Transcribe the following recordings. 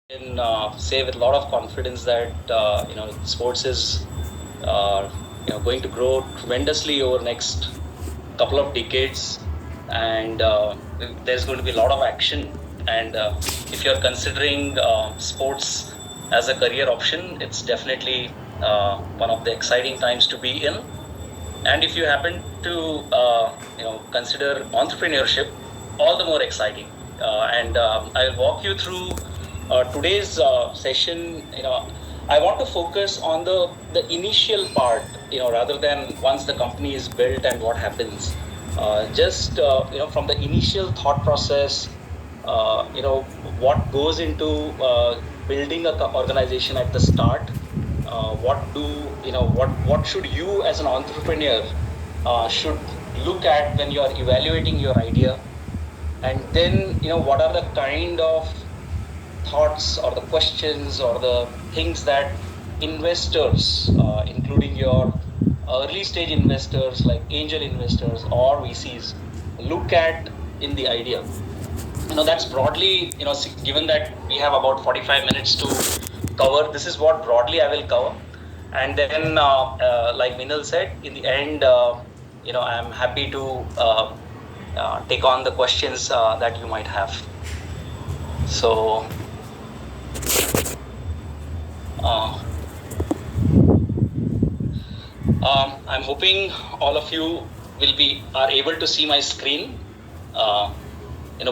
can say with a lot of confidence that sports is going to grow tremendously over next couple of decades, and there's going to be a lot of action. And if you're considering sports as a career option, it's definitely one of the exciting times to be in. And if you happen to consider entrepreneurship, all the more exciting. And I'll walk you through today's session. I want to focus on the initial part, rather than once the company is built and what happens. Just from the initial thought process, what goes into building a organization at the start. What should you as an entrepreneur should look at when you are evaluating your idea, and then what are the kind of thoughts or the questions or the things that investors, including your early stage investors like angel investors or VCs, look at in the idea. That's broadly, given that we have about 45 minutes to cover, this is what broadly I will cover. And then, like Minal said, in the end, I'm happy to take on the questions that you might have. So, I'm hoping all of you are able to see my screen.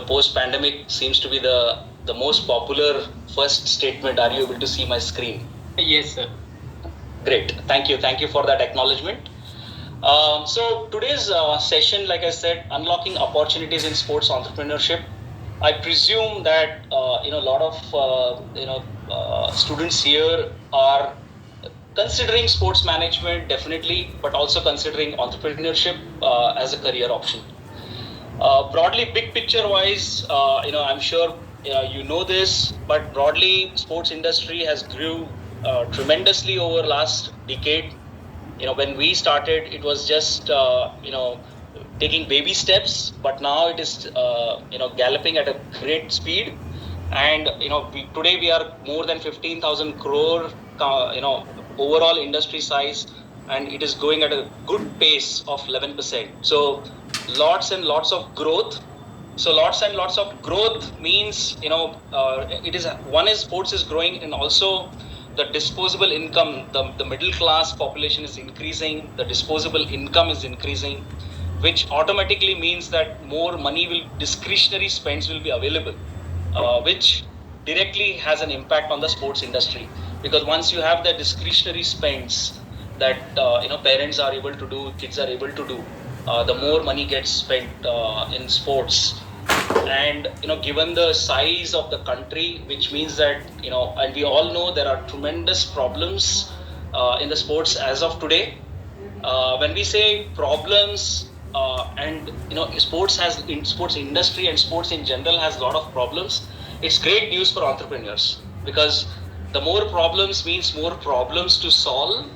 Post pandemic seems to be the most popular first statement. Are you able to see my screen? Yes, sir. Great. Thank you for that acknowledgement. So today's session, like I said, unlocking opportunities in sports entrepreneurship. I presume that a lot of students here are considering sports management definitely, but also considering entrepreneurship as a career option. Broadly, big picture wise, I'm sure this, but broadly, sports industry has grew tremendously over last decade. When we started, it was just taking baby steps, but now it is galloping at a great speed. And today we are more than 15,000 crore overall industry size, and it is going at a good pace of 11%. So lots and lots of growth. So lots and lots of growth means it is one is sports is growing, and also the disposable income, the middle class population is increasing, the disposable income is increasing, which automatically means that more discretionary spends will be available, which directly has an impact on the sports industry. Because once you have the discretionary spends that parents are able to do, kids are able to do, the more money gets spent in sports. And given the size of the country, which means that and we all know there are tremendous problems in the sports as of today. When we say problems, and sports industry and sports in general has a lot of problems, it's great news for entrepreneurs, because the more problems means more problems to solve,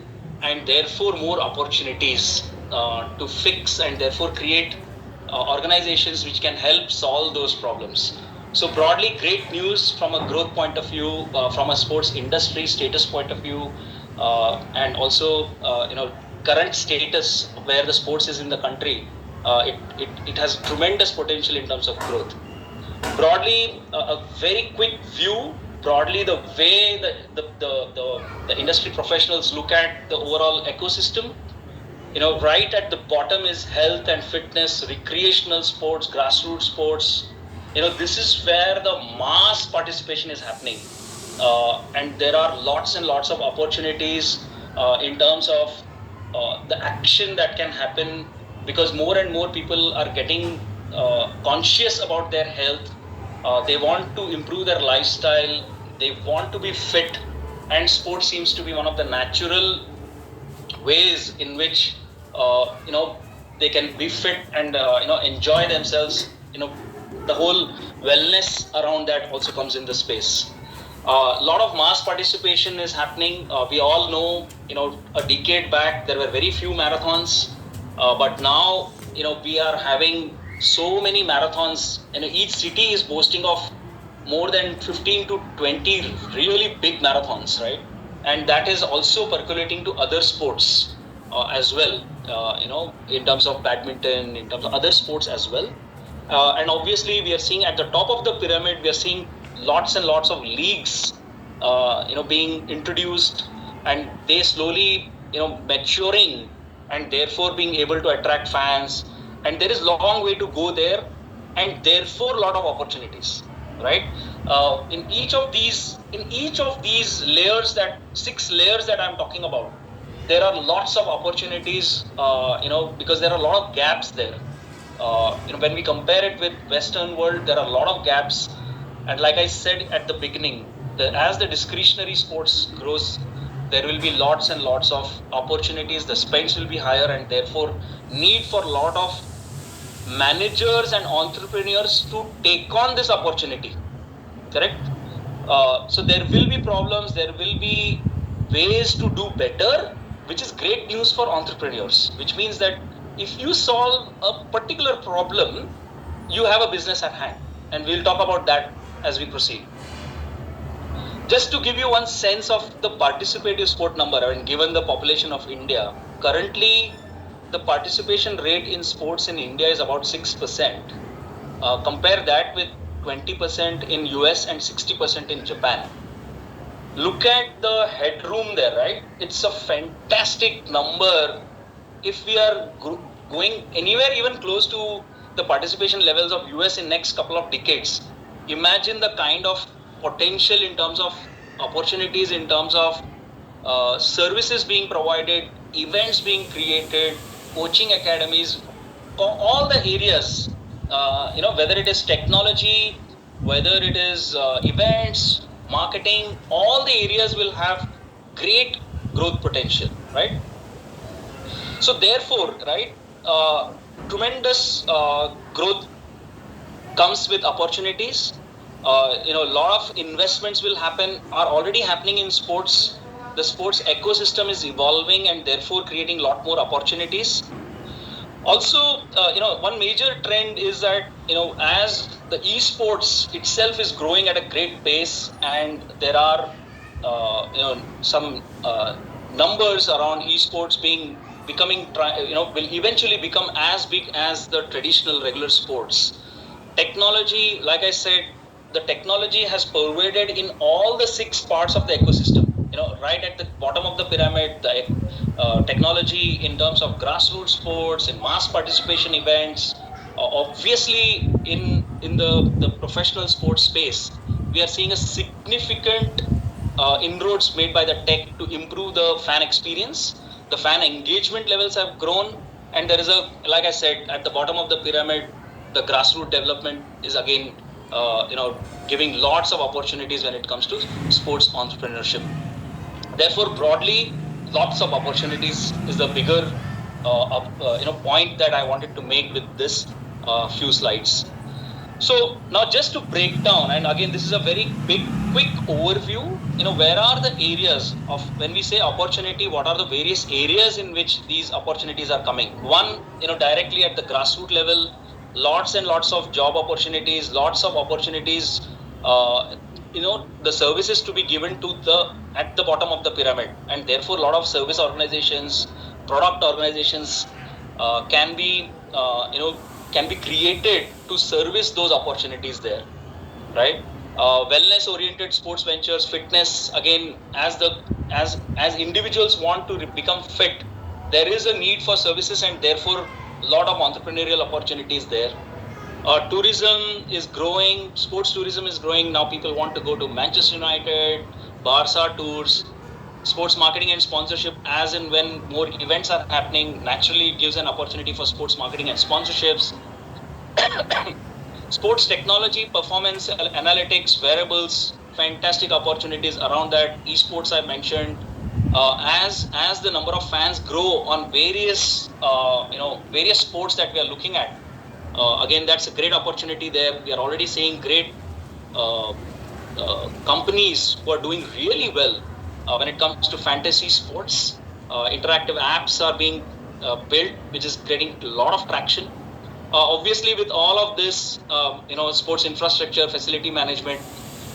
and therefore more opportunities to fix, and therefore create organizations which can help solve those problems. So broadly, great news from a growth point of view, from a sports industry status point of view, and also current status where the sports is in the country. It has tremendous potential in terms of growth. Broadly, a very quick view. Broadly, the way the industry professionals look at the overall ecosystem. Right at the bottom is health and fitness, recreational sports, grassroots sports. This is where the mass participation is happening. And there are lots and lots of opportunities in terms of the action that can happen, because more and more people are getting conscious about their health. They want to improve their lifestyle. They want to be fit, and sports seems to be one of the natural ways in which they can be fit and enjoy themselves. The whole wellness around that also comes in the space. A lot of mass participation is happening. We all know, a decade back there were very few marathons, but now we are having so many marathons. Each city is boasting of more than 15 to 20 really big marathons, right? And that is also percolating to other sports as well, in terms of badminton, in terms of other sports as well. And obviously, we are seeing at the top of the pyramid, we are seeing lots and lots of leagues, being introduced, and they slowly, maturing, and therefore being able to attract fans. And there is long way to go there, and therefore a lot of opportunities, right? In each of these layers, that 6 layers that I'm talking about, there are lots of opportunities, because there are a lot of gaps there. When we compare it with Western world, there are a lot of gaps. And like I said at the beginning, as the discretionary sports grows, there will be lots and lots of opportunities. The spends will be higher, and therefore need for a lot of managers and entrepreneurs to take on this opportunity. Correct? So there will be problems. There will be ways to do better, which is great news for entrepreneurs. Which means that if you solve a particular problem, you have a business at hand, and we'll talk about that as we proceed. Just to give you one sense of the participative sport number, I mean, given the population of India, currently the participation rate in sports in India is about 6%. Compare that with 20% in US and 60% in Japan. Look at the headroom there, right? It's a fantastic number. If we are going anywhere even close to the participation levels of US in next couple of decades, imagine the kind of potential in terms of opportunities, in terms of services being provided, events being created, coaching academies, all the areas, whether it is technology, whether it is events, marketing, all the areas will have great growth potential, right? So therefore, right, tremendous growth comes with opportunities. A lot of investments will happen, are already happening in sports. The sports ecosystem is evolving, and therefore creating a lot more opportunities. Also, one major trend is that, as the esports itself is growing at a great pace, and there are, some numbers around esports will eventually become as big as the traditional regular sports. Technology, like I said, the technology has pervaded in all the 6 parts of the ecosystem. Right at the bottom of the pyramid, the technology in terms of grassroots sports and mass participation events. Obviously, in the professional sports space, we are seeing a significant inroads made by the tech to improve the fan experience. The fan engagement levels have grown, and there is like I said, at the bottom of the pyramid, the grassroots development is again, giving lots of opportunities when it comes to sports entrepreneurship. Therefore, broadly, lots of opportunities is the bigger point that I wanted to make with this few slides. So now, just to break down, and again, this is a very quick overview. Where are the areas of, when we say opportunity, what are the various areas in which these opportunities are coming? One, directly at the grassroots level, lots and lots of job opportunities, lots of opportunities. The services to be given to at the bottom of the pyramid, and therefore a lot of service organizations, product organizations can be created to service those opportunities there, right? Wellness oriented sports ventures, fitness, again, as individuals want to become fit, there is a need for services, and therefore a lot of entrepreneurial opportunities there. Tourism is growing, sports tourism is growing. Now people want to go to Manchester United, Barca tours. Sports marketing and sponsorship, as and when more events are happening, naturally it gives an opportunity for sports marketing and sponsorships. Sports technology, performance analytics, wearables, fantastic opportunities around that. Esports I mentioned. As the number of fans grow on various sports that we are looking at, again, that's a great opportunity there. We are already seeing great companies who are doing really well when it comes to fantasy sports. Interactive apps are being built, which is getting a lot of traction. Obviously, with all of this, sports infrastructure, facility management,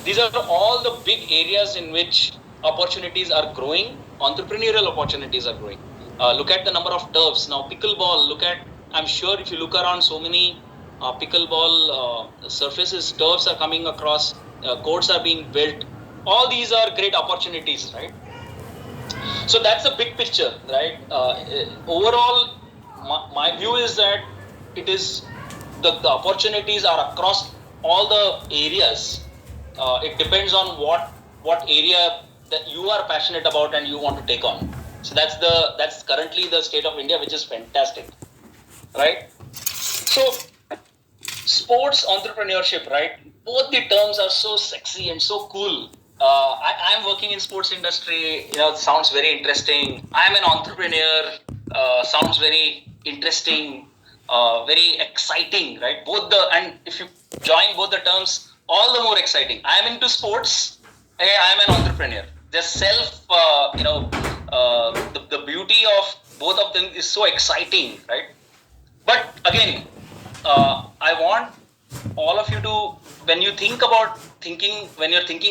these are all the big areas in which opportunities are growing. Entrepreneurial opportunities are growing. Look at the number of turfs now. Pickleball. I'm sure if you look around, so many pickleball surfaces, turfs are coming across. Courts are being built. All these are great opportunities, right? So that's the big picture, right? Overall, my view is that it is the opportunities are across all the areas. It depends on what area that you are passionate about and you want to take on. So that's currently the state of India, which is fantastic, right? So sports entrepreneurship, right? Both the terms are so sexy and so cool. I'm working in sports industry. Sounds very interesting. I'm an entrepreneur. Sounds very interesting. Very exciting, right? And if you join both the terms, all the more exciting. I'm into sports. Hey, I'm an entrepreneur. The self, the beauty of both of them is so exciting, right? But again, I want all of you to, when you're thinking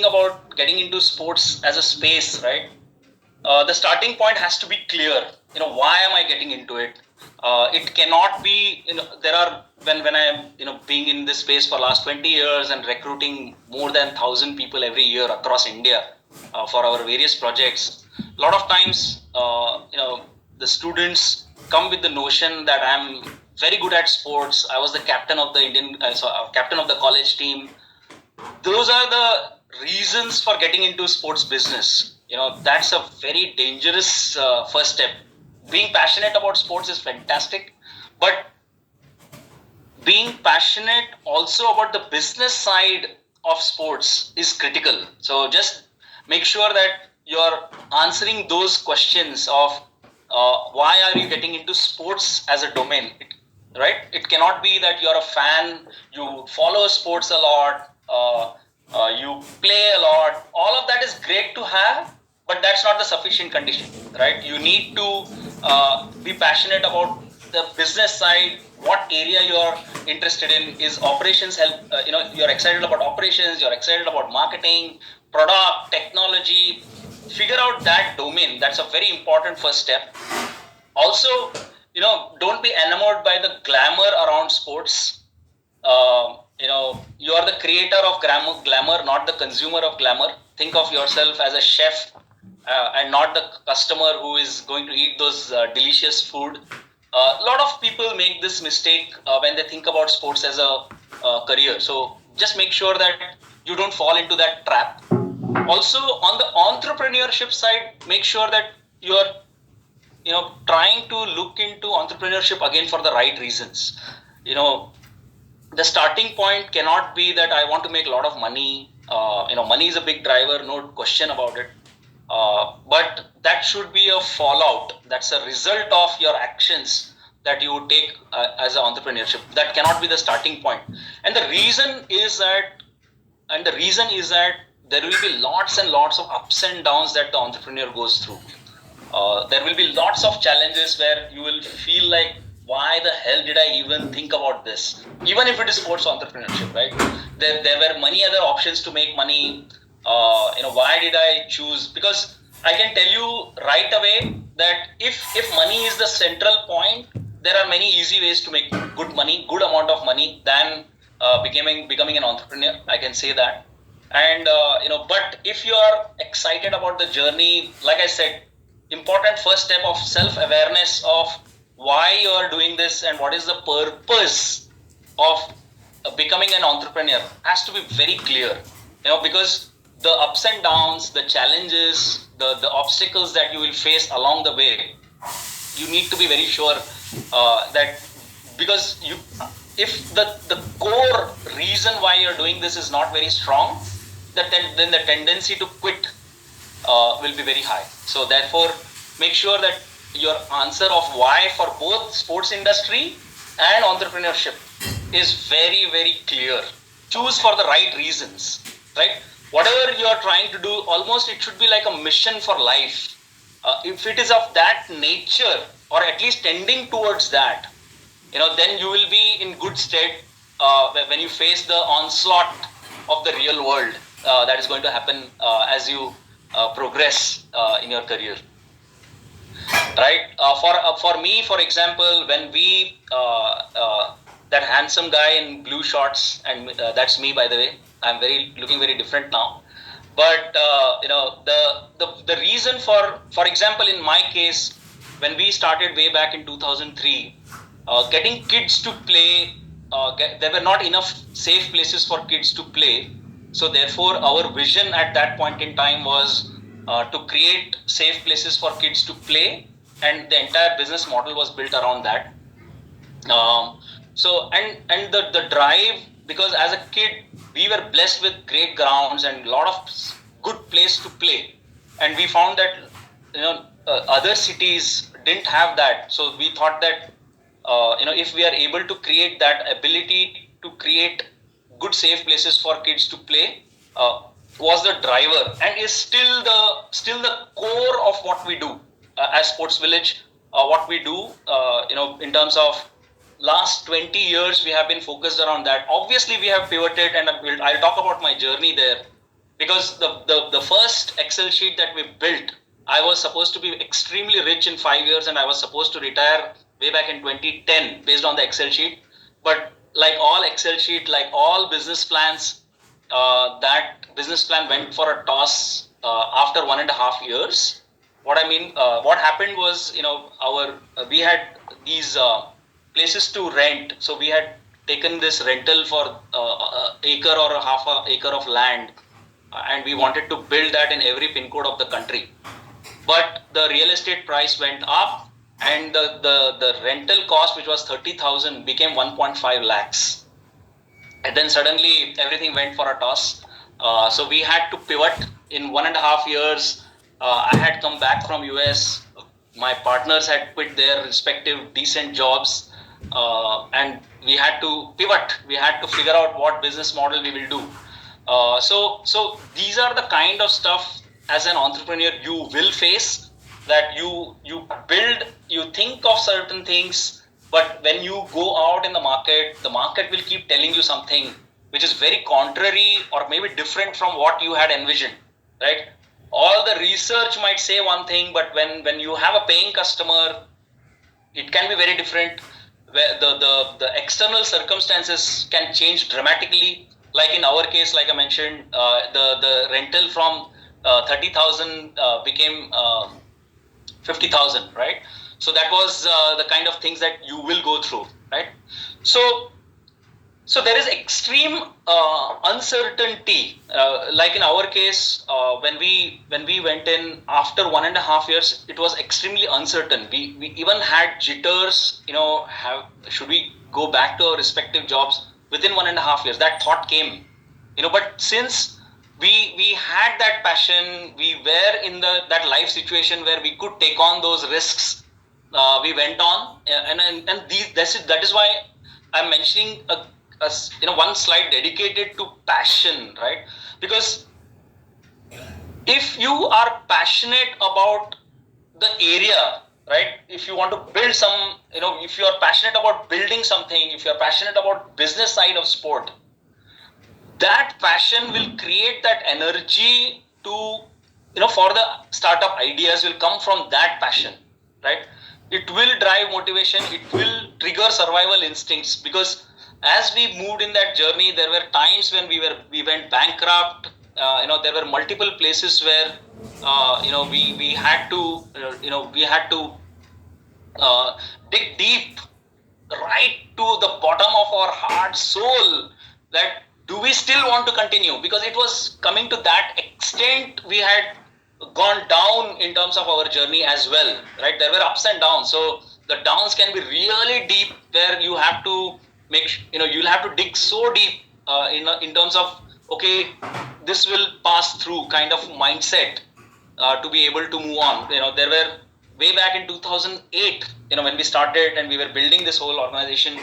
about getting into sports as a space, right? The starting point has to be clear. Why am I getting into it? It cannot be, there are, when I am, being in this space for last 20 years and recruiting more than 1,000 people every year across India for our various projects. A lot of times, the students come with the notion that I'm very good at sports. I was the captain of the captain of the college team. Those are the reasons for getting into sports business. That's a very dangerous first step. Being passionate about sports is fantastic, but being passionate also about the business side of sports is critical. So just make sure that you're answering those questions of why are you getting into sports as a domain, right? It cannot be that you're a fan, you follow sports a lot, you play a lot. All of that is great to have, but that's not the sufficient condition, right? You need to be passionate about the business side. What area you're interested in is operations. You're excited about operations, you're excited about marketing, product, technology. Figure out that domain. That's a very important first step. Also, don't be enamored by the glamour around sports. You are the creator of glamour, not the consumer of glamour. Think of yourself as a chef and not the customer who is going to eat those delicious food. A lot of people make this mistake when they think about sports as a career. So just make sure that you don't fall into that trap. Also, on the entrepreneurship side, make sure that you're trying to look into entrepreneurship again for the right reasons. The starting point cannot be that I want to make a lot of money. Money is a big driver, no question about it. But that should be a fallout. That's a result of your actions that you would take as an entrepreneurship. That cannot be the starting point. And the reason is that there will be lots and lots of ups and downs that the entrepreneur goes through. There will be lots of challenges where you will feel like, why the hell did I even think about this? Even if it is sports entrepreneurship, right? There were many other options to make money. Why did I choose? Because I can tell you right away that if money is the central point, there are many easy ways to make good amount of money than becoming an entrepreneur. I can say that. And but if you are excited about the journey, like I said, important first step of self-awareness of why you are doing this and what is the purpose of becoming an entrepreneur has to be very clear. Because the ups and downs, the challenges, the obstacles that you will face along the way, you need to be very sure that, because if the core reason why you're doing this is not very strong, then the tendency to quit will be very high. So therefore, make sure that your answer of why for both sports industry and entrepreneurship is very, very clear. Choose for the right reasons, right? Whatever you are trying to do, almost it should be like a mission for life. If it is of that nature, or at least tending towards that, then you will be in good stead when you face the onslaught of the real world that is going to happen as you progress in your career. Right? For me, for example, when we that handsome guy in blue shorts, and that's me, by the way. I'm looking very different now. But the reason for example, in my case, when we started way back in 2003, getting kids to play, there were not enough safe places for kids to play. So therefore, our vision at that point in time was to create safe places for kids to play, and the entire business model was built around that. And the drive, because as a kid we were blessed with great grounds and a lot of good place to play, and we found that other cities didn't have that. So we thought that if we are able to create that ability to create good safe places for kids to play, was the driver, and is still the core of what we do as Sports Village. What we do, in terms of last 20 years, we have been focused around that. Obviously, we have pivoted, and I'll talk about my journey there, because the first Excel sheet that we built, I was supposed to be extremely rich in 5 years, and I was supposed to retire way back in 2010 based on the Excel sheet. But like all Excel sheet, like all business plans, that business plan went for a toss after 1.5 years. What happened was, we had these places to rent. So we had taken this rental for acre or a half a acre of land, and we wanted to build that in every pin code of the country. But the real estate price went up, and the rental cost, which was 30,000, became 1.5 lakhs. And then suddenly everything went for a toss. So we had to pivot in 1.5 years. I had come back from US. My partners had quit their respective decent jobs, and we had to pivot. We had to figure out what business model we will do. So these are the kind of stuff as an entrepreneur you will face, that you build, you think of certain things, but when you go out in the market will keep telling you something which is very contrary or maybe different from what you had envisioned, right? All the research might say one thing, but when you have a paying customer, it can be very different. Where the external circumstances can change dramatically. Like in our case, like I mentioned, the rental from 30,000 became 50,000, right? So that was the kind of things that you will go through, right? So there is extreme uncertainty. Like in our case, when we went in after 1.5 years, it was extremely uncertain. We even had jitters. Should we go back to our respective jobs within 1.5 years? That thought came. But since we had that passion, we were in that life situation where we could take on those risks. We went on, and that is why I'm mentioning one slide dedicated to passion, right? Because if you are passionate about the area, right? If you want to build if you are passionate about building something, if you are passionate about business side of sport, that passion will create that energy to, for the startup ideas will come from that passion, right? It will drive motivation. It will trigger survival instincts, because as we moved in that journey, there were times when we went bankrupt. There were multiple places where we had to dig deep, right to the bottom of our heart, soul, that do we still want to continue? Because it was coming to that extent, we had gone down in terms of our journey as well, right? There were ups and downs. So the downs can be really deep, where you have to you'll have to dig so deep in terms of, okay, this will pass through kind of mindset to be able to move on. There were way back in 2008, when we started and we were building this whole organization,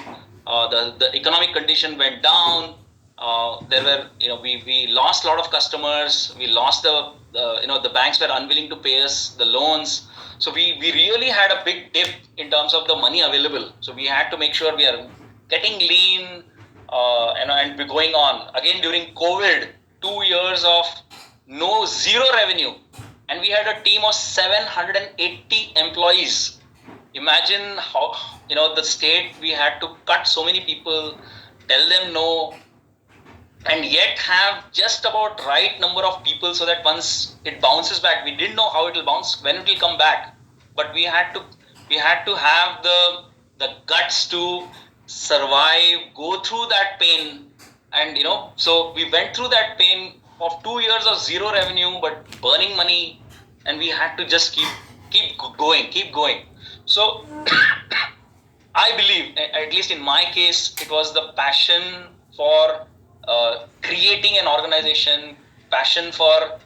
the economic condition went down. There were, we lost a lot of customers. We lost the banks were unwilling to pay us the loans. So we really had a big dip in terms of the money available. So we had to make sure we are getting lean, and we're going on. Again, during COVID, 2 years of zero revenue. And we had a team of 780 employees. Imagine how, the state, we had to cut so many people, tell them no, and yet have just about right number of people so that once it bounces back, we didn't know how it will bounce, when it will come back, but we had to have the guts to survive, go through that pain. And so we went through that pain of 2 years of zero revenue but burning money, and we had to just keep going. So I believe, at least in my case, it was the passion for creating an organization, passion for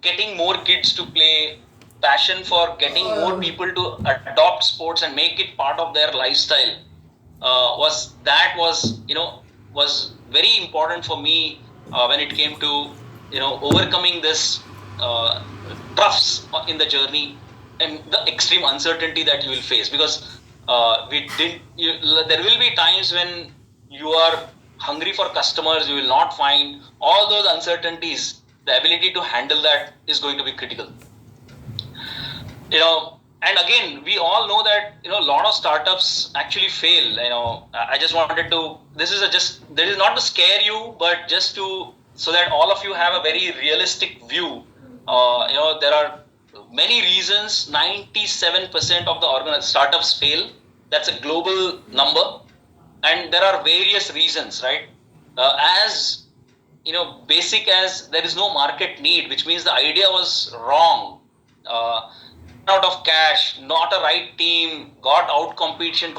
getting more kids to play, passion for getting more people to adopt sports and make it part of their lifestyle. Was very important for me when it came to overcoming this troughs in the journey and the extreme uncertainty that you will face, because there will be times when you are hungry for customers, you will not find all those uncertainties. The ability to handle that is going to be critical. And again, we all know that a lot of startups actually fail. I just wanted to, this is not to scare you, but just to, so that all of you have a very realistic view. There are many reasons. 97% of the startups fail. That's a global number. And there are various reasons, right? As basic as there is no market need, which means the idea was wrong. Out of cash, not a right team, got out competition,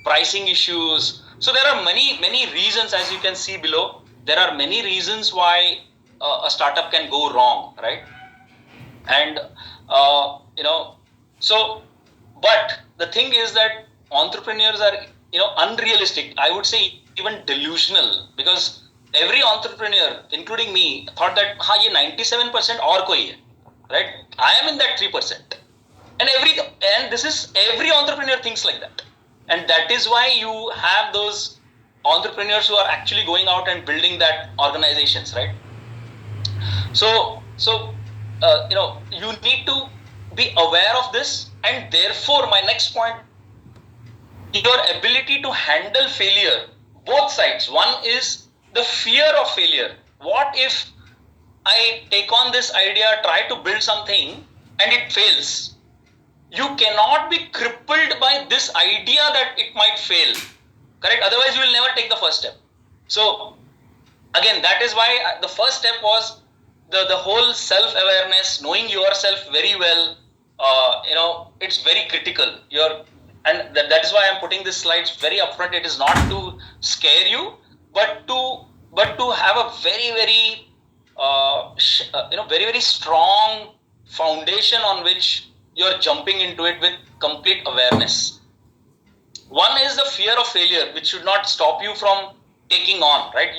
pricing issues. So there are many reasons, as you can see below. There are many reasons why a startup can go wrong, right? And but the thing is that entrepreneurs are unrealistic. I would say even delusional, because every entrepreneur, including me, thought that ye 97% और कोई है, right? I am in that 3%, and this is every entrepreneur thinks like that, and that is why you have those entrepreneurs who are actually going out and building that organizations, right? So you need to be aware of this, and therefore my next point, your ability to handle failure, both sides. One is the fear of failure. What if I take on this idea, try to build something, and it fails? You cannot be crippled by this idea that it might fail, correct? Otherwise, you will never take the first step. So again, that is why the first step was the whole self-awareness, knowing yourself very well. It's very critical. And that is why I'm putting this slides very upfront. It is not to scare you, but to have a very, very very, very strong foundation on which you're jumping into it with complete awareness. One is the fear of failure, which should not stop you from taking on, right?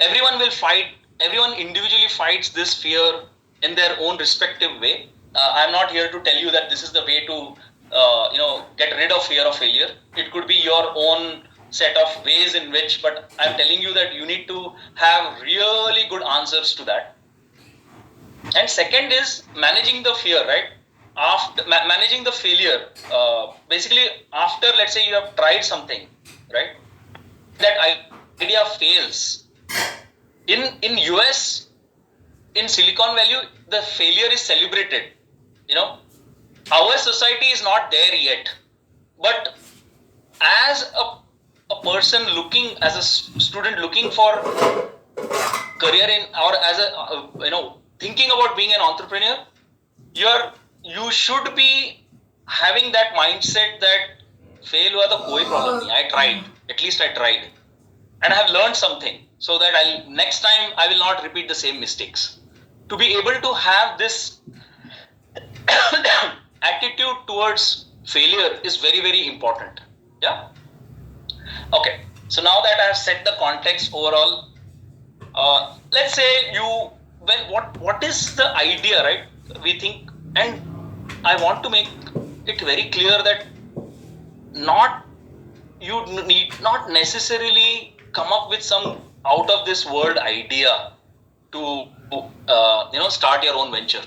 Everyone individually fights this fear in their own respective way. I'm not here to tell you that this is the way to get rid of fear of failure. It could be your own set of ways in which, but I'm telling you that you need to have really good answers to that. And second is managing the fear, right? After managing the failure, basically after, let's say you have tried something, right? That idea fails. In US, in Silicon Valley, the failure is celebrated. Our society is not there yet, but as a person looking, as a student looking for career in, or as a thinking about being an entrepreneur, you should be having that mindset that fail hua to koi problem nahi. At least I tried, and I have learned something, so that next time I will not repeat the same mistakes. To be able to have this attitude towards failure is very, very important. Yeah. Okay. So now that I have set the context overall, let's say what is the idea, right? We think, and I want to make it very clear that not you need not necessarily come up with some out of this world idea to start your own venture.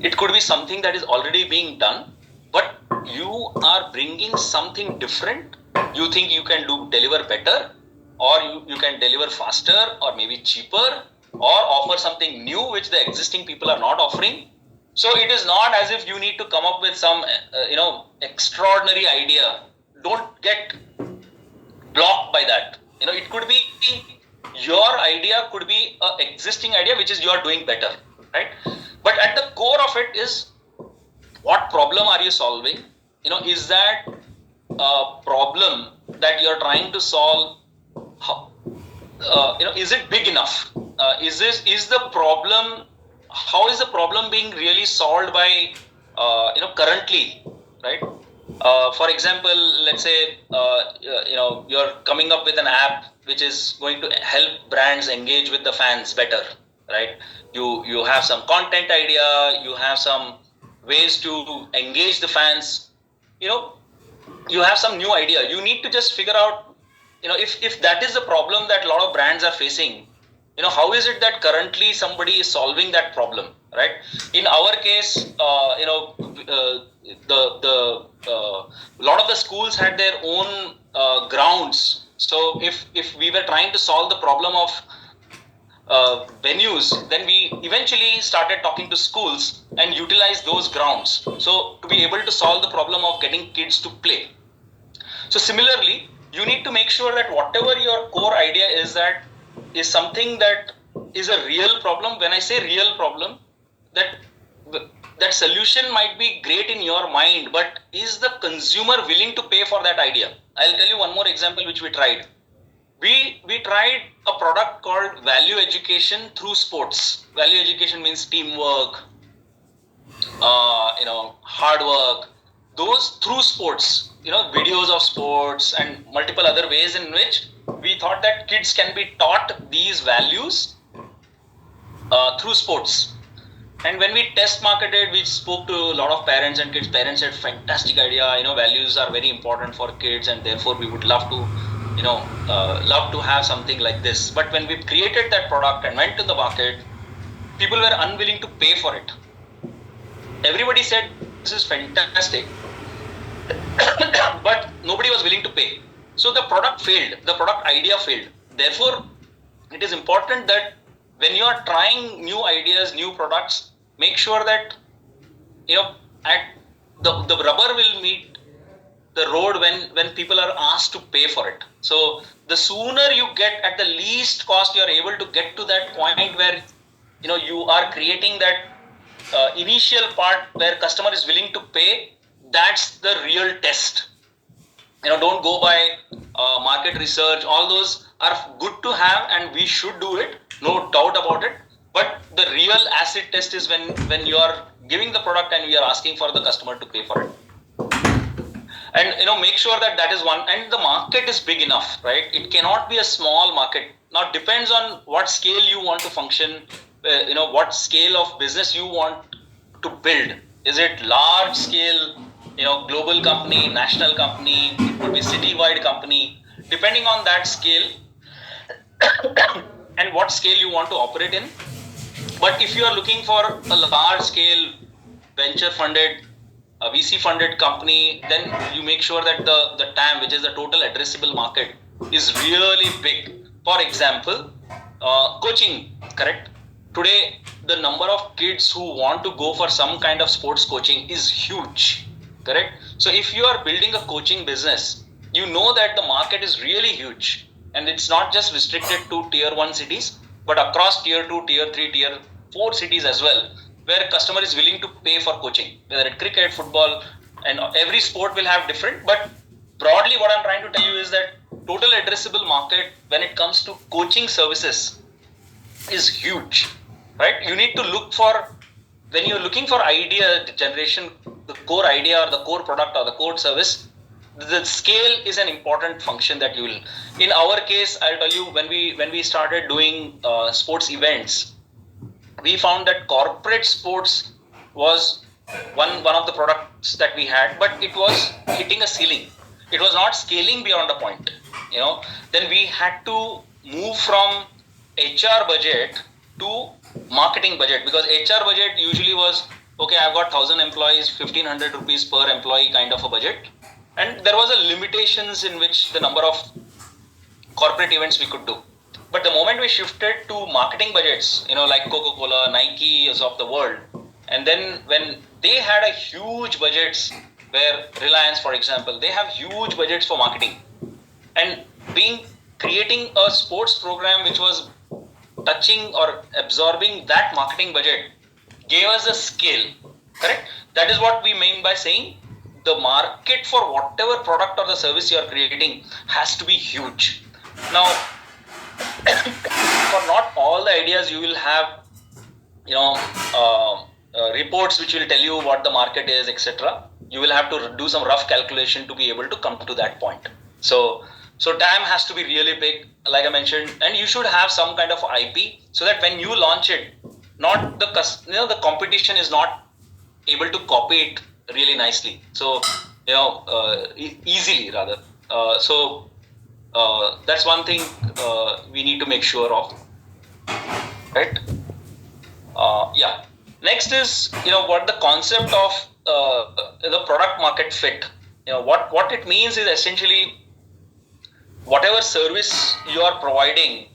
It could be something that is already being done, but you are bringing something different. You think you can deliver better, or you can deliver faster, or maybe cheaper, or offer something new which the existing people are not offering. So it is not as if you need to come up with some extraordinary idea. Don't get blocked by that. It could be your idea, could be an existing idea which is you are doing better, right? But at the core of it is, what problem are you solving? Is that a problem that you're trying to solve? Is it big enough? Is the problem? How is the problem being really solved by currently, right? For example, let's say you're coming up with an app which is going to help brands engage with the fans better, right? You have some content idea, you have some ways to engage the fans, you have some new idea. You need to just figure out, if that is the problem that a lot of brands are facing, how is it that currently somebody is solving that problem, right? In our case, the a lot of the schools had their own grounds. So if we were trying to solve the problem of venues, then we eventually started talking to schools and utilize those grounds, so to be able to solve the problem of getting kids to play. So similarly, you need to make sure that whatever your core idea is, that is something that is a real problem. When I say real problem, that solution might be great in your mind, but is the consumer willing to pay for that idea? I'll tell you one more example which we tried. We tried a product called value education through sports. Value education means teamwork, hard work, those through sports, videos of sports and multiple other ways in which we thought that kids can be taught these values through sports. And when we test marketed, we spoke to a lot of parents and kids. Parents said, fantastic idea, values are very important for kids, and therefore we would love to love to have something like this. But when we created that product and went to the market, people were unwilling to pay for it. Everybody said this is fantastic, but nobody was willing to pay. So the product failed, the product idea failed. Therefore, it is important that when you are trying new ideas, new products, make sure that at the rubber will meet the road when people are asked to pay for it. So the sooner you get at the least cost, you are able to get to that point where you are creating that initial part where customer is willing to pay. That's the real test. Don't go by market research. All those are good to have, and we should do it, no doubt about it. But the real acid test is when you are giving the product and we are asking for the customer to pay for it. And make sure that is one. And the market is big enough, right? It cannot be a small market. Now it depends on what scale you want to function. What scale of business you want to build. Is it large scale? Global company, national company, it could be city-wide company. Depending on that scale and what scale you want to operate in. But if you are looking for a large scale venture funded, a VC funded company, then you make sure that the TAM, which is the total addressable market, is really big. For example, coaching, correct? Today, the number of kids who want to go for some kind of sports coaching is huge, correct? So if you are building a coaching business, you know that the market is really huge, and it's not just restricted to tier 1 cities, but across tier 2, tier 3, tier 4 cities as well, where customer is willing to pay for coaching, whether it's cricket, football, and every sport will have different. But broadly, what I'm trying to tell you is that total addressable market when it comes to coaching services is huge, right? You need to look for, when you're looking for idea generation, the core idea or the core product or the core service, the scale is an important function that you will. In our case, I'll tell you, when we started doing sports events, we found that corporate sports was one of the products that we had, but it was hitting a ceiling. It was not scaling beyond a point. Then we had to move from HR budget to marketing budget, because HR budget usually was, okay, I've got 1,000 employees, 1,500 rupees per employee kind of a budget, and there was a limitations in which the number of corporate events we could do. But the moment we shifted to marketing budgets, like Coca-Cola, Nike of the world, and then when they had a huge budgets, where Reliance, for example, they have huge budgets for marketing, and creating a sports program which was touching or absorbing that marketing budget gave us a scale, correct? That is what we mean by saying the market for whatever product or the service you are creating has to be huge. Now, for not all the ideas you will have, reports which will tell you what the market is, etc. You will have to do some rough calculation to be able to come to that point. So TAM has to be really big, like I mentioned, and you should have some kind of IP, so that when you launch it, not the competition is not able to copy it really nicely. So easily rather. That's one thing we need to make sure of, right? Yeah. Next is what the concept of the product market fit. What it means is essentially whatever service you are providing,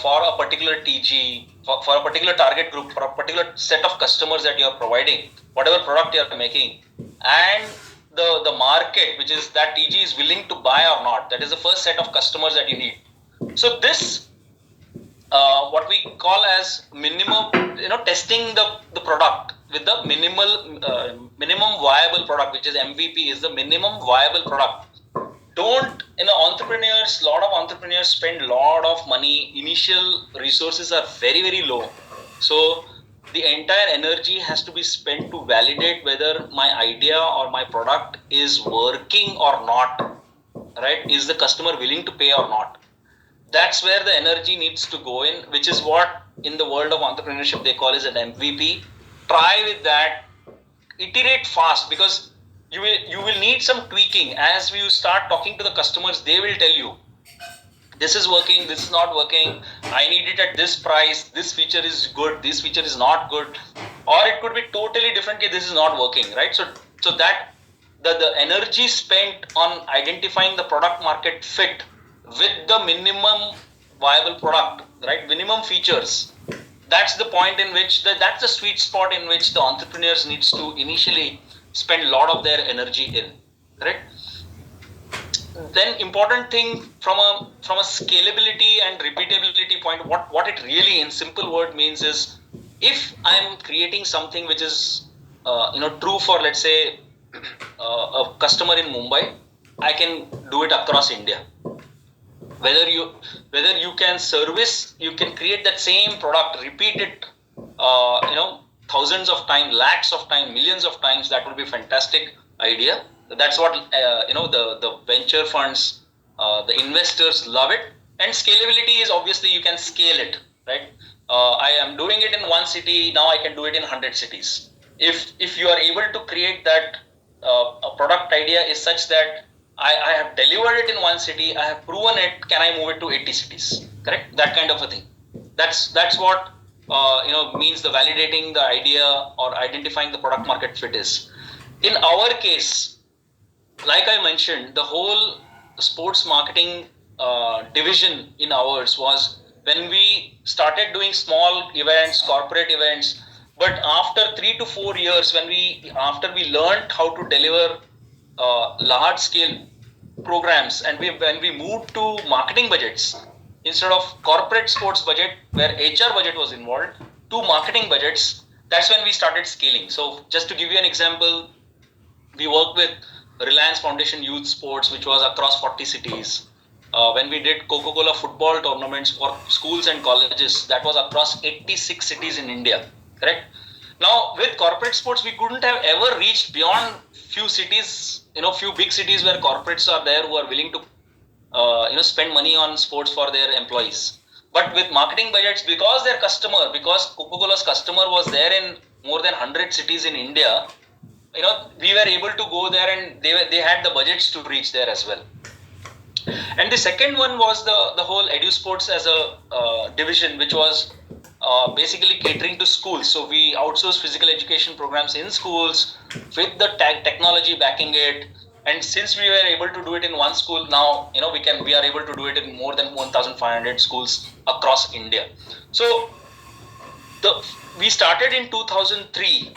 for a particular TG, for a particular target group, for a particular set of customers that you are providing, whatever product you are making, and the market, which is that TG is willing to buy or not. That is the first set of customers that you need. So this, what we call as minimum, testing the product with the minimum viable product, which is MVP, is the minimum viable product. Entrepreneurs, lot of entrepreneurs spend a lot of money. Initial resources are very, very low. So the entire energy has to be spent to validate whether my idea or my product is working or not, right? Is the customer willing to pay or not? That's where the energy needs to go in, which is what in the world of entrepreneurship they call as an MVP. Try with that, iterate fast, because you will need some tweaking. As you start talking to the customers, they will tell you, this is working, this is not working, I need it at this price, this feature is good, this feature is not good, or it could be totally different, this is not working, right? So that the energy spent on identifying the product market fit with the minimum viable product, right? Minimum features. That's the point in which that's the sweet spot in which the entrepreneurs needs to initially spend a lot of their energy in, right? Then important thing from a scalability and repeatability point, what it really in simple word means is, if I'm creating something which is true for, let's say, a customer in Mumbai, I can do it across India. Whether you can service, you can create that same product, repeat it, thousands of times, lakhs of times, millions of times, that would be fantastic idea. That's what the venture funds, the investors love it. And scalability is obviously you can scale it, right? I am doing it in one city, now I can do it in 100 cities. If you are able to create that a product idea is such that I have delivered it in one city, I have proven it, can I move it to 80 cities? Correct? That kind of a thing. That's what means the validating the idea or identifying the product market fit is. In our case, like I mentioned, the whole sports marketing division in ours was when we started doing small events, corporate events. But after 3 to 4 years, after we learned how to deliver large scale programs, and when we moved to marketing budgets instead of corporate sports budget where HR budget was involved, to marketing budgets, that's when we started scaling. So just to give you an example, we worked with Reliance Foundation Youth Sports, which was across 40 cities. When we did Coca-Cola football tournaments for schools and colleges, that was across 86 cities in India, correct? Now, with corporate sports, we couldn't have ever reached beyond few cities few big cities where corporates are there who are willing to spend money on sports for their employees. But with marketing budgets, because Coca-Cola's customer was there in more than 100 cities in India, we were able to go there, and they had the budgets to reach there as well. And the second one was the whole edu sports as a division, which was basically catering to schools. So we outsourced physical education programs in schools with the technology backing it. And since we were able to do it in one school, now we are able to do it in more than 1,500 schools across India. So we started in 2003,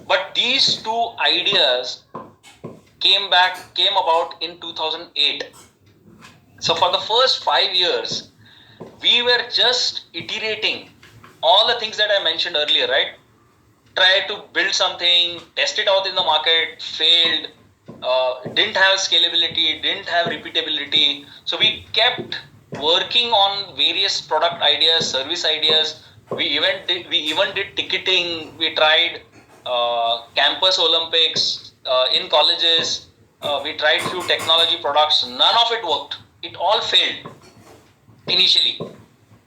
but these two ideas came about in 2008. So for the first 5 years, we were just iterating all the things that I mentioned earlier, right? Try to build something, test it out in the market, failed, didn't have scalability, didn't have repeatability. So we kept working on various product ideas, service ideas. We even did ticketing. We tried campus Olympics in colleges. We tried few technology products. None of it worked. It all failed initially.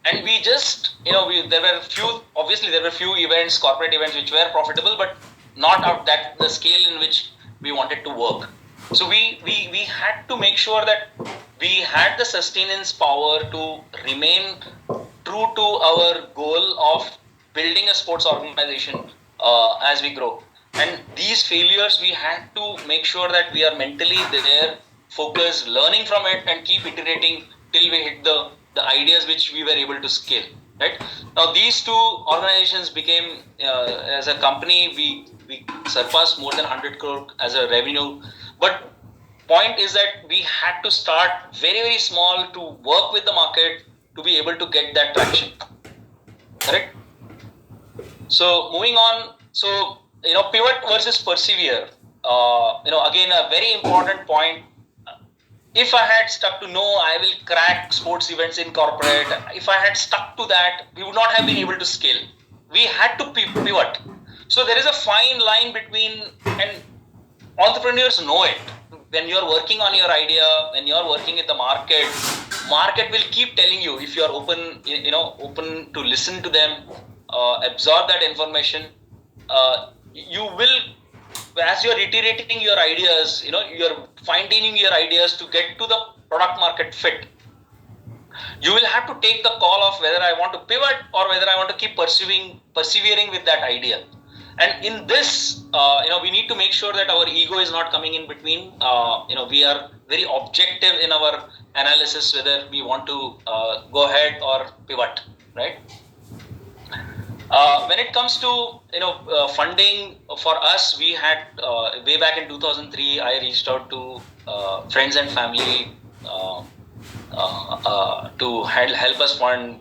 And we just, there were few events, corporate events, which were profitable, but not at the scale in which we wanted to work. So we had to make sure that we had the sustenance power to remain true to our goal of building a sports organization as we grow. And these failures, we had to make sure that we are mentally there, focused, learning from it, and keep iterating till we hit the ideas which we were able to scale. Right now, these two organizations became as a company, we surpassed more than 100 crore as a revenue. But point is that we had to start very, very small to work with the market to be able to get that traction. Correct? So moving on, so pivot versus persevere. Again, a very important point. If I had stuck to I will crack sports events in corporate, if I had stuck to that, we would not have been able to scale. We had to pivot. So there is a fine line between, and entrepreneurs know it. When you're working on your idea, when you're working in the market will keep telling you, if you're open to listen to them, absorb that information, you will, as you're iterating your ideas, you're fine-tuning your ideas to get to the product market fit. You will have to take the call of whether I want to pivot or whether I want to keep persevering with that idea. And in this, we need to make sure that our ego is not coming in between. We are very objective in our analysis whether we want to go ahead or pivot, right? When it comes to funding for us, we had way back in 2003, I reached out to friends and family to help us fund.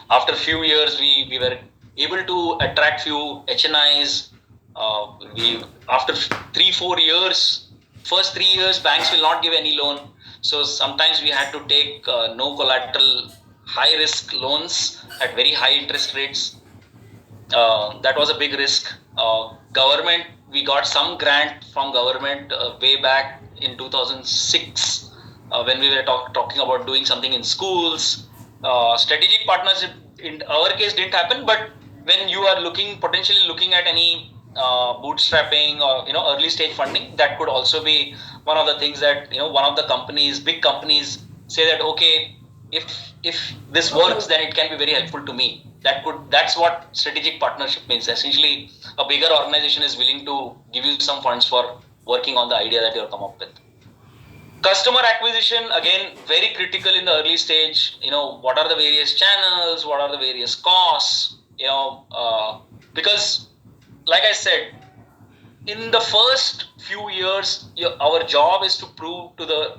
After a few years, we were able to attract few HNIs. After 3-4 years, first 3 years, banks will not give any loan. So sometimes we had to take no collateral, high risk loans at very high interest rates. That was a big risk. Government, we got some grant from government way back in 2006 when we were talking about doing something in schools. Strategic partnership in our case didn't happen, but when you are potentially looking at any bootstrapping or early stage funding, that could also be one of the things that one of the big companies say that, okay, if this works, then it can be very helpful to me. That's what strategic partnership means. Essentially, a bigger organization is willing to give you some funds for working on the idea that you have come up with. Customer acquisition, again, very critical in the early stage. What are the various channels? What are the various costs? Because like I said, in the first few years, our job is to prove to the,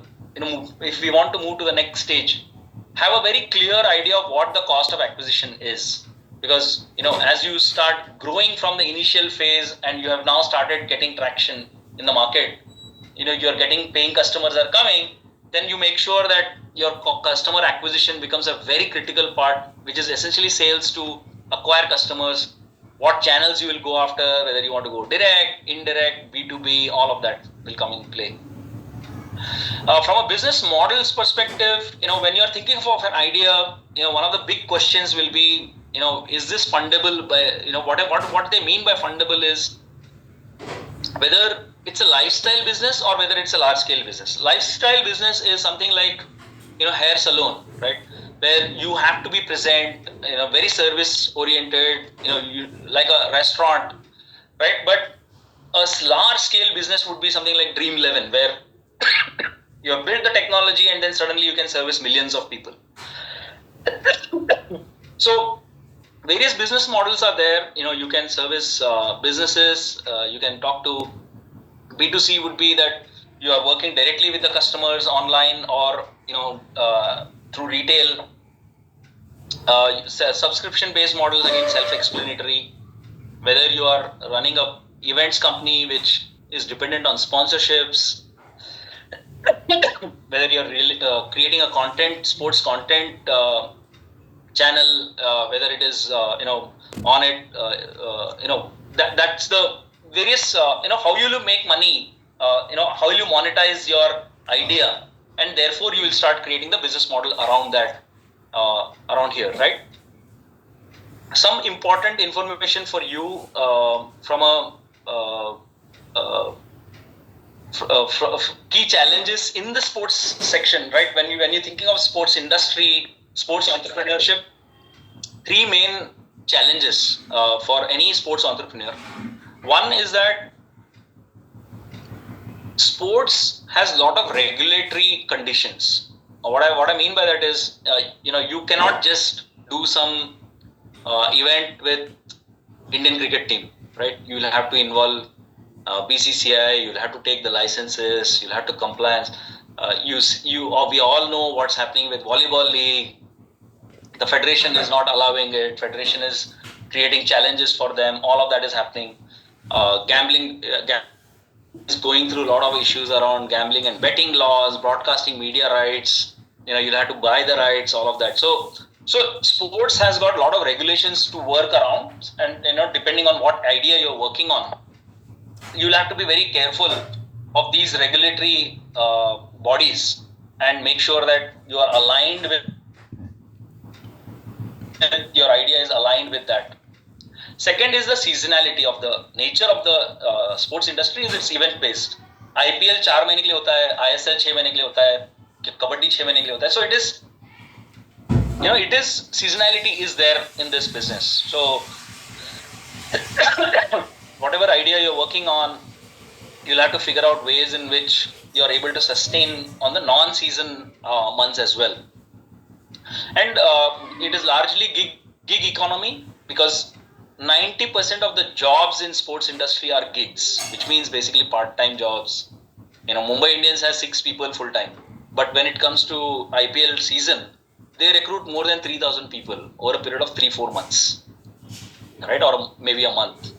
if we want to move to the next stage, have a very clear idea of what the cost of acquisition is. Because, as you start growing from the initial phase and you have now started getting traction in the market, you're getting paying customers are coming, then you make sure that your customer acquisition becomes a very critical part, which is essentially sales to acquire customers, what channels you will go after, whether you want to go direct, indirect, B2B, all of that. will come in play. From a business models perspective, when you're thinking of an idea, one of the big questions will be, is this fundable by, what they mean by fundable is whether it's a lifestyle business or whether it's a large scale business. Lifestyle business is something like, hair salon, right? Where you have to be present, very service oriented, like a restaurant, right? But a large scale business would be something like Dream 11, where you have built the technology and then suddenly you can service millions of people. So various business models are there. You can service businesses. You can talk to B2C would be that you are working directly with the customers online or through retail. Subscription based models, again, self-explanatory. Whether you are running a events company which is dependent on sponsorships, whether you're really creating a sports content channel, whether it is on it, that's the various how you will make money, how will you monetize your idea, and therefore you will start creating the business model around that, around here, right? Some important information for you from a key challenges in the sports section, right? When you're thinking of sports industry, sports entrepreneurship, three main challenges for any sports entrepreneur. One is that sports has a lot of regulatory conditions. What I mean by that is, you cannot just do some event with Indian cricket team, right? You will have to involve BCCI. You'll have to take the licenses. You'll have to compliance. We all know what's happening with volleyball league. The federation is not allowing it. Federation is creating challenges for them. All of that is happening. Gambling is going through a lot of issues around gambling and betting laws, broadcasting media rights. You'll have to buy the rights, all of that. So sports has got a lot of regulations to work around, and depending on what idea you're working on, you'll have to be very careful of these regulatory bodies and make sure that you are aligned with your idea is aligned with that. Second is the seasonality of the nature of the sports industry. Is it's event based. IPL 4 महीने के लिए होता है, ISL 6 महीने के लिए होता है, कबड्डी 6 महीने के लिए होता है. So it is, seasonality is there in this business. So whatever idea you're working on, you'll have to figure out ways in which you're able to sustain on the non-season months as well. And it is largely gig economy, because 90% of the jobs in sports industry are gigs, which means basically part-time jobs. Mumbai Indians has 6 people full-time, but when it comes to IPL season, they recruit more than 3,000 people over a period of 3-4 months, right? Or maybe a month.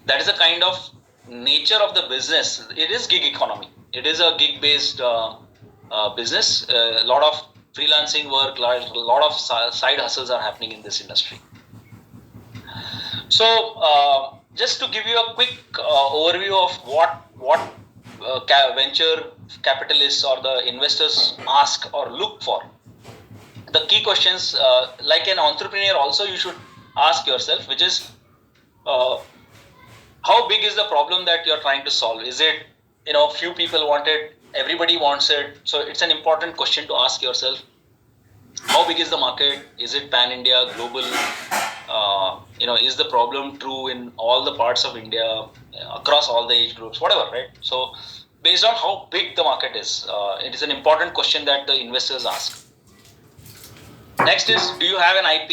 That is the kind of nature of the business. It is gig economy. It is a gig-based business. A lot of freelancing work, a lot of side hustles are happening in this industry. So, just to give you a quick overview of what venture capitalists or the investors ask or look for. The key questions, like an entrepreneur also, you should ask yourself, which is, how big is the problem that you're trying to solve? Is it, few people want it, everybody wants it? So it's an important question to ask yourself. How big is the market? Is it pan-India, global? Is the problem true in all the parts of India, across all the age groups, whatever, right? So based on how big the market is, it is an important question that the investors ask. Next is, do you have an IP,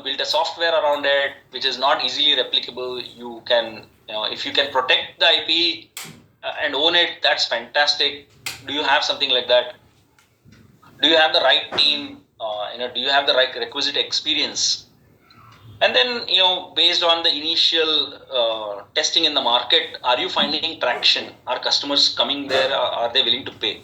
build a software around it, which is not easily replicable? You can, if you can protect the IP and own it, that's fantastic. Do you have something like that? Do you have the right team? Do you have the right requisite experience? And then, based on the initial testing in the market, are you finding traction? Are customers coming there? Are they willing to pay?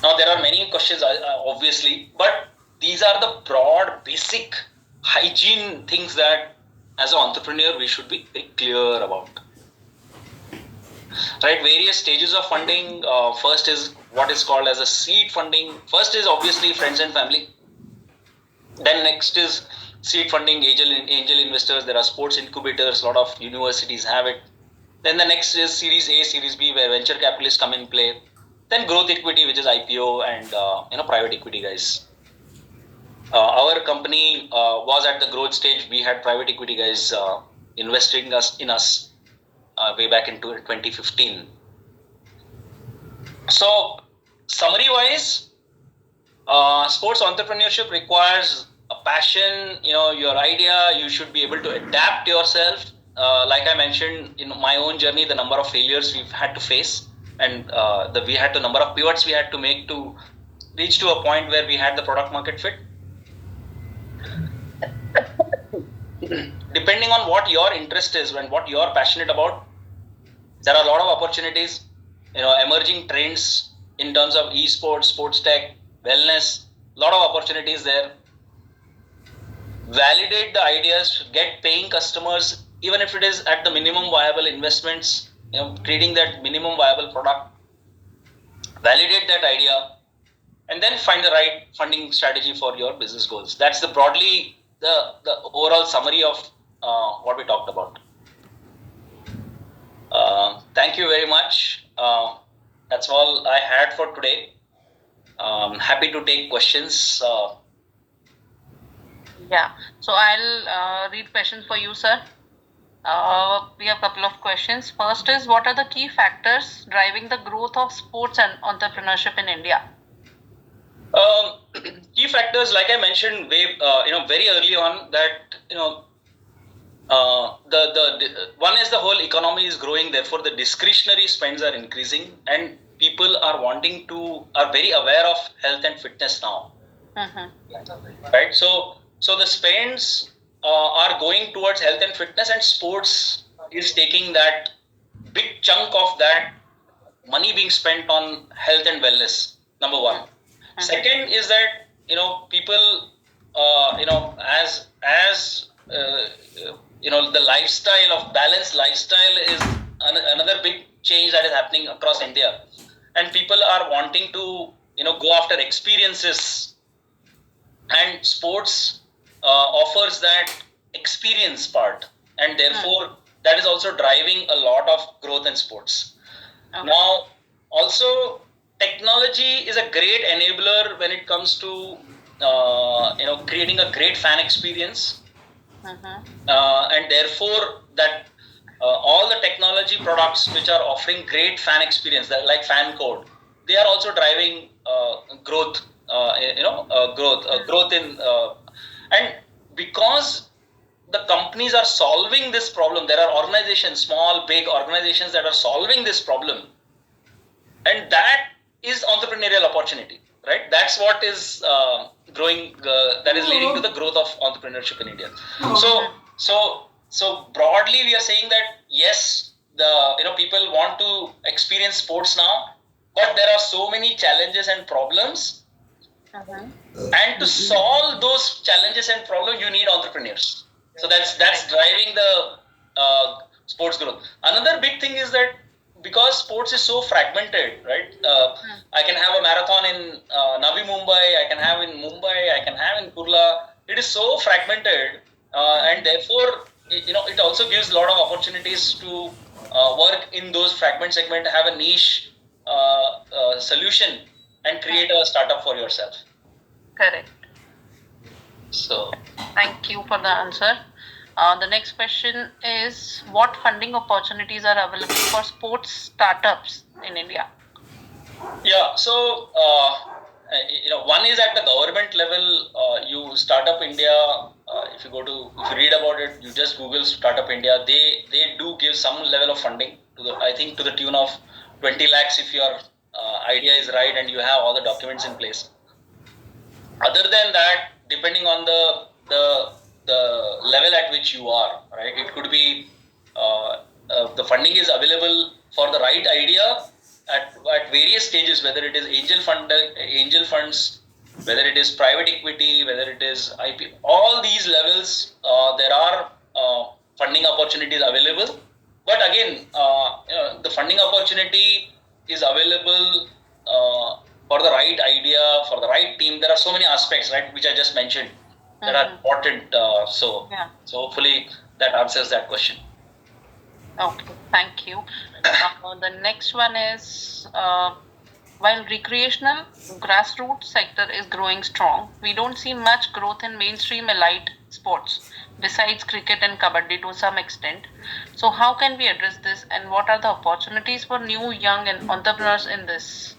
Now, there are many questions, obviously, but these are the broad, basic hygiene things that as an entrepreneur we should be very clear about. right? Various stages of funding. First is what is called as a seed funding. First is obviously friends and family. Then next is seed funding, angel investors. There are sports incubators. A lot of universities have it. Then the next is Series A, Series B, where venture capitalists come in play. Then growth equity, which is IPO, and private equity guys. Our company was at the growth stage. We had private equity guys investing in us way back in 2015. So, summary-wise, sports entrepreneurship requires a passion. Your idea. You should be able to adapt yourself. Like I mentioned in my own journey, the number of failures we've had to face, and the number of pivots we had to make to reach to a point where we had the product market fit. Depending on what your interest is and what you're passionate about, there are a lot of opportunities. Emerging trends in terms of esports, sports tech, wellness, a lot of opportunities there. Validate the ideas, get paying customers, even if it is at the minimum viable investments, creating that minimum viable product. Validate that idea, and then find the right funding strategy for your business goals. That's the broadly the overall summary of what we talked about. Thank you very much. That's all I had for today. Happy to take questions. Yeah, so I'll read questions for you, sir. We have a couple of questions. First is, what are the key factors driving the growth of sports and entrepreneurship in India? Key factors, like I mentioned, very early on, that the one is the whole economy is growing, therefore the discretionary spends are increasing, and people are very aware of health and fitness now. Right? So the spends are going towards health and fitness, and sports is taking that big chunk of that money being spent on health and wellness. Number one. Second is that people as the lifestyle of balanced lifestyle is another big change that is happening across India, and people are wanting to go after experiences, and sports offers that experience part, and therefore that is also driving a lot of growth in sports. Okay. Now, also, technology is a great enabler when it comes to creating a great fan experience, and therefore that all the technology products which are offering great fan experience, like fan code, they are also driving growth. Growth in and because the companies are solving this problem, there are organizations, small, big organizations that are solving this problem, and that is entrepreneurial opportunity, right? That's what is growing. That is leading to the growth of entrepreneurship in India. So broadly, we are saying that yes, people want to experience sports now, but there are so many challenges and problems. And to solve those challenges and problems, you need entrepreneurs. So that's driving the sports growth. Another big thing is that because sports is so fragmented, right? I can have a marathon in Navi Mumbai, I can have in Mumbai, I can have in Kurla. It is so fragmented, and therefore, it also gives a lot of opportunities to work in those fragment segment, have a niche solution, and create a startup for yourself. Correct. So, thank you for the answer. The next question is, what funding opportunities are available for sports startups in India? Yeah, so one is at the government level. You Startup India. If you read about it, you just Google Startup India. They do give some level of funding I think to the tune of 20 lakhs if your idea is right and you have all the documents in place. Other than that, depending on the level at which you are, right? It could be the funding is available for the right idea at various stages, whether it is angel funds, whether it is private equity, whether it is IP. All these levels, there are funding opportunities available. but again, the funding opportunity is available for the right idea, for the right team. There are so many aspects, right, which I just mentioned that are important. So hopefully that answers that question. Okay, thank you. The next one is while recreational grassroots sector is growing strong, we don't see much growth in mainstream elite sports besides cricket and kabaddi to some extent. So how can we address this, and what are the opportunities for new young and entrepreneurs in this?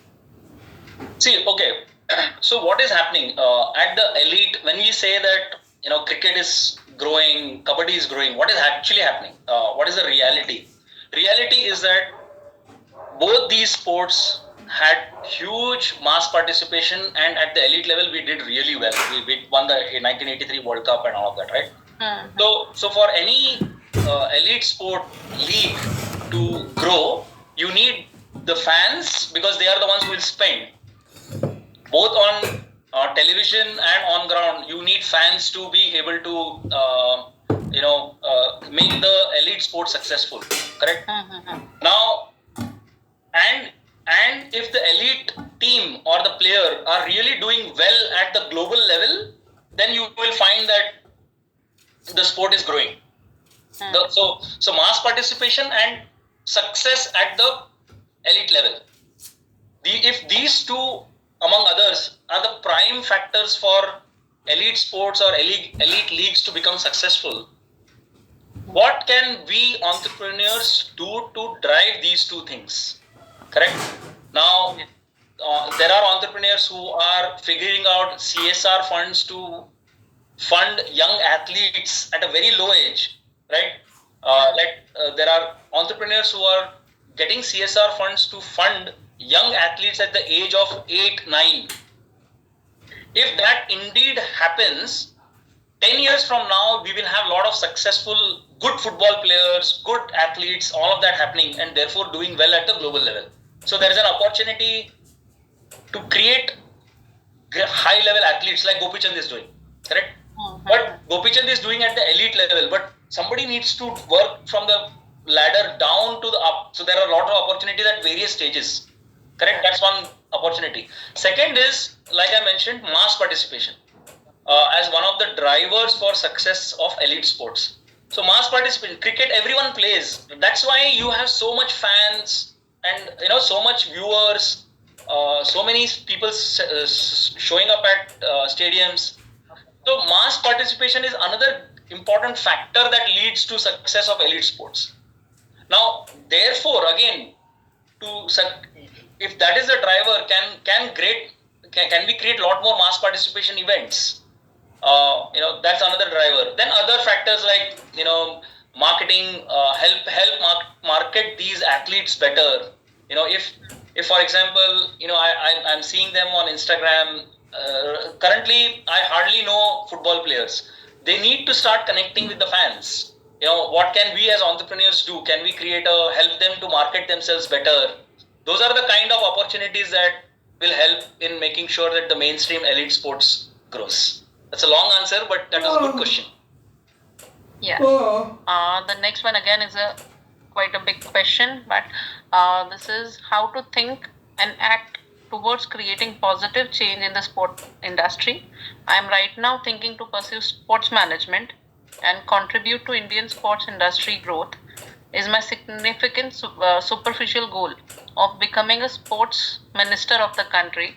See, okay. So what is happening at the elite when we say that cricket is growing, kabaddi is growing? What is actually happening? What is the reality? Reality is that both these sports had huge mass participation, and at the elite level we did really well. We won the 1983 World Cup and all of that, right? So for any elite sport league to grow, you need the fans, because they are the ones who will spend both on television and on ground. You need fans to be able to make the elite sport successful, correct? Now, and if the elite team or the player are really doing well at the global level, then you will find that the sport is growing. So mass participation and success at the elite level. If these two, among others, are the prime factors for elite sports or elite leagues to become successful, what can we entrepreneurs do to drive these two things? Correct? Now, there are entrepreneurs who are figuring out CSR funds to fund young athletes at a very low age, right? There are entrepreneurs who are getting CSR funds to fund young athletes at the age of 8, 9. If that indeed happens, 10 years from now, we will have a lot of successful, good football players, good athletes, all of that happening, and therefore doing well at the global level. So there is an opportunity to create high level athletes like Gopichand is doing, correct? But Gopichand is doing at the elite level, but somebody needs to work from the ladder down to the up. So there are a lot of opportunities at various stages, correct? That's one opportunity. Second is, like I mentioned, mass participation as one of the drivers for success of elite sports. So mass participation, cricket, everyone plays. That's why you have so much fans and so much viewers, so many people showing up at stadiums. So mass participation is another important factor that leads to success of elite sports. Now, therefore, again, if that is the driver, can we create a lot more mass participation events? That's another driver. Then other factors like marketing, help market these athletes better. If for example I'm seeing them on Instagram. Currently, I hardly know football players. They need to start connecting with the fans. What can we as entrepreneurs do? Can we help them to market themselves better? Those are the kind of opportunities that will help in making sure that the mainstream elite sports grows. That's a long answer, but that was a good question. Yeah. The next one again is quite a big question, but this is how to think and act towards creating positive change in the sport industry. I am right now thinking to pursue sports management and contribute to Indian sports industry growth. Is my significant superficial goal of becoming a sports minister of the country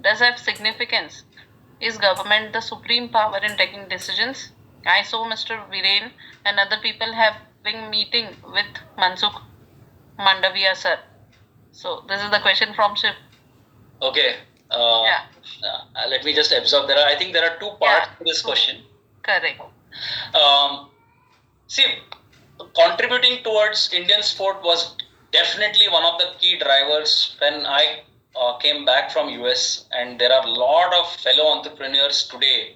does have significance? Is government the supreme power in taking decisions? I saw Mr. Viren and other people having meeting with Mansukh Mandavia sir. So this is the question from Shiv. Okay. Let me just absorb. I think there are two parts to this question. Correct. See, contributing towards Indian sport was definitely one of the key drivers when I came back from US, and there are a lot of fellow entrepreneurs today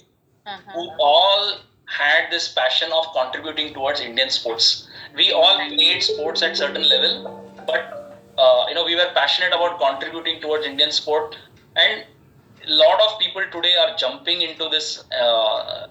who all had this passion of contributing towards Indian sports. We all played sports at certain level, but we were passionate about contributing towards Indian sport, and a lot of people today are jumping into this, are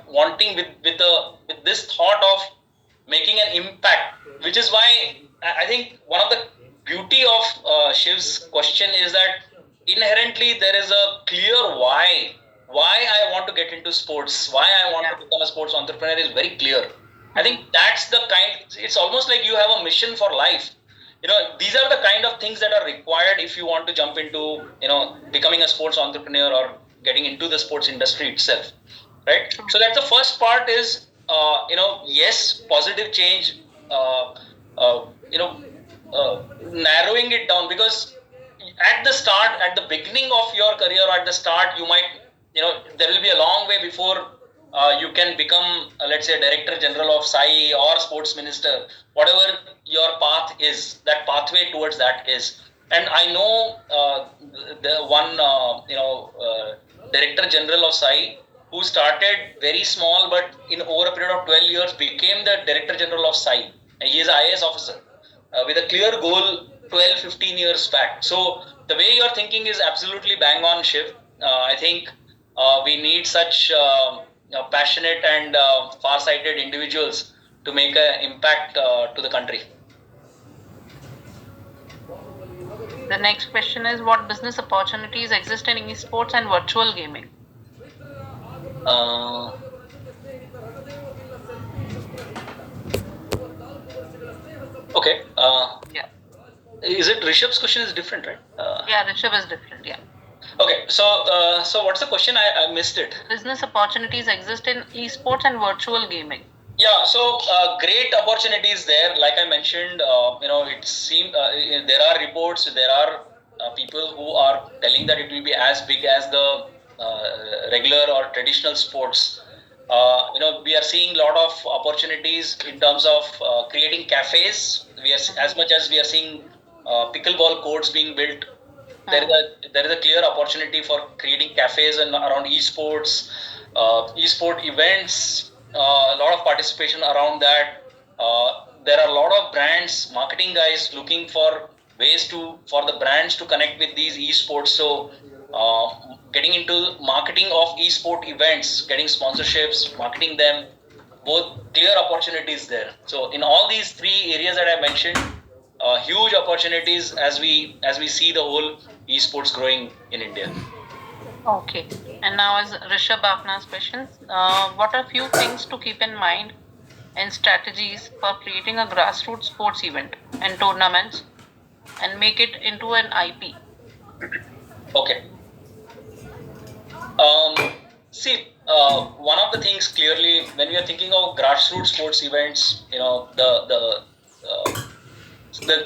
wanting with this thought of making an impact, which is why I think one of the beauty of Shiv's question is that inherently there is a clear why I want to get into sports, why I want to become a sports entrepreneur is very clear. I think that's the it's almost like you have a mission for life. These are the kind of things that are required if you want to jump into, becoming a sports entrepreneur or getting into the sports industry itself, right? So that's the first part is, yes, positive change, narrowing it down, because at the beginning of your career, or at the start, you might, there will be a long way before you can become, let's say, Director General of SAI or Sports Minister, whatever your path is, that pathway towards that is. And I know the one, Director General of SAI who started very small, but in over a period of 12 years became the Director General of SAI. And he is an IAS officer with a clear goal 12, 15 years back. So the way you're thinking is absolutely bang on, Shiv. I think we need such passionate and far-sighted individuals to make an impact to the country. The next question is, what business opportunities exist in esports and virtual gaming? Okay. Yeah. Is it Rishabh's question is different, right? Yeah, Rishabh is different. Yeah. Okay. So what's the question? I missed it. Business opportunities exist in esports and virtual gaming. Yeah, so great opportunities there. Like I mentioned, it seems there are reports, there are people who are telling that it will be as big as the regular or traditional sports. We are seeing a lot of opportunities in terms of creating cafes. We are, as much as we are seeing pickleball courts being built, there is a clear opportunity for creating cafes and around esports, esport events. A lot of participation around that. There are a lot of brands, marketing guys looking for ways for the brands to connect with these esports. So getting into marketing of esport events, getting sponsorships, marketing them, both clear opportunities there. So in all these three areas that I mentioned, huge opportunities as we see the whole esports growing in India. Okay. And now is Rishabh Bhavna's questions. What are few things to keep in mind and strategies for creating a grassroots sports event and tournaments and make it into an IP? Okay. See, one of the things clearly when we are thinking of grassroots sports events, the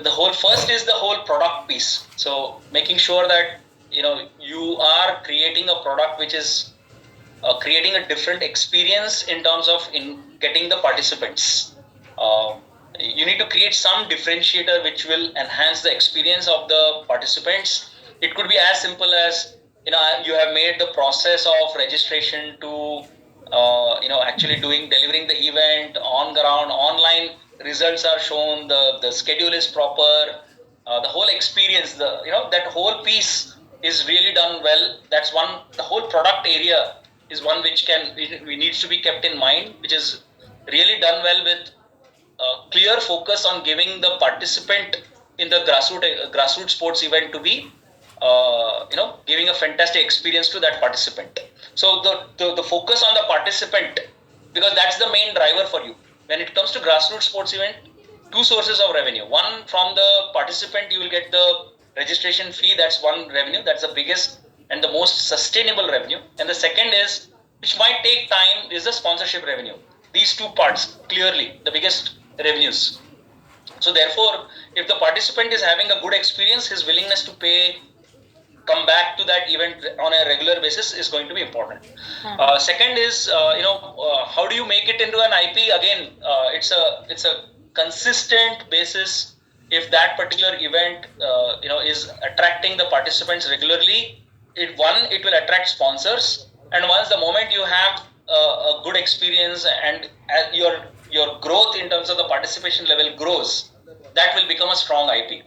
whole first is the whole product piece. So making sure that you are creating a product which is creating a different experience in terms of getting the participants. You need to create some differentiator which will enhance the experience of the participants. It could be as simple as you have made the process of registration to actually delivering the event on ground, online results are shown, the schedule is proper, the whole experience, that whole piece is really done well. That's one. The whole product area is one which needs to be kept in mind, which is really done well with clear focus on giving the participant in the grassroots sports event to be giving a fantastic experience to that participant. So the focus on the participant, because that's the main driver for you. When it comes to grassroots sports event, two sources of revenue. One, from the participant, you will get the registration fee. That's one revenue. That's the biggest and the most sustainable revenue. And the second is, which might take time, is the sponsorship revenue. These two parts, clearly, the biggest revenues. So therefore, if the participant is having a good experience, his willingness to come back to that event on a regular basis is going to be important. Second is, how do you make it into an IP? Again, it's a consistent basis. If that particular event, is attracting the participants regularly, it will attract sponsors. And once the moment you have a good experience and your growth in terms of the participation level grows, that will become a strong IP.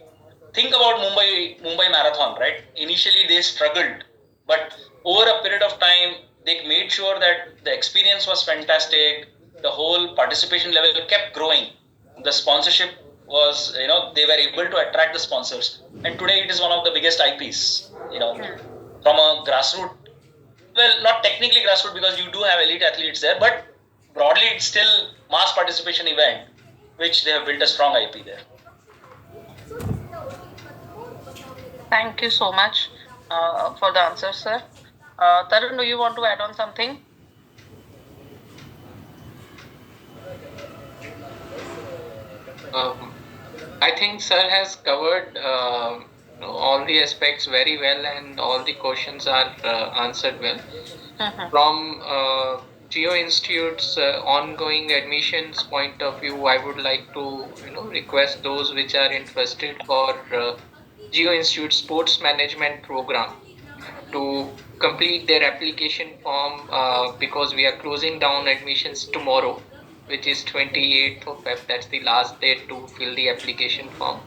Think about Mumbai Marathon, right? Initially they struggled, but over a period of time, they made sure that the experience was fantastic. the whole participation level kept growing. The sponsorship was, they were able to attract the sponsors. And today it is one of the biggest IPs, from a grassroots, well, not technically grassroots because you do have elite athletes there, but broadly it's still mass participation event, which they have built a strong IP there. Thank you so much for the answer, sir. Tarun, do you want to add on something? I think sir has covered all the aspects very well, and all the questions are answered well. From Geo Institute's ongoing admissions point of view, I would like to request those which are interested for Geo Institute Sports Management Program to complete their application form because we are closing down admissions tomorrow, which is 28th of Feb. That's the last date to fill the application form.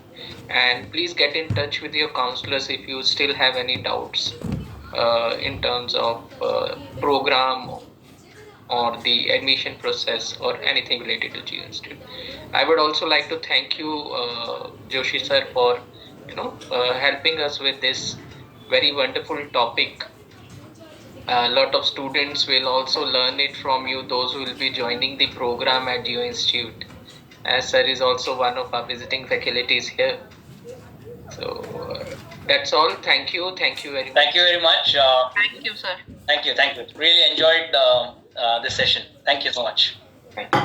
And please get in touch with your counselors if you still have any doubts in terms of program or the admission process or anything related to Geo Institute. I would also like to thank you, Joshi sir, for helping us with this very wonderful topic. A lot of students will also learn it from you, those who will be joining the program at Geo Institute, as sir is also one of our visiting faculties here. So that's all. Thank you very much. Thank you very much. Thank you, sir. Thank you. Really enjoyed this session. Thank you so much. Thank you.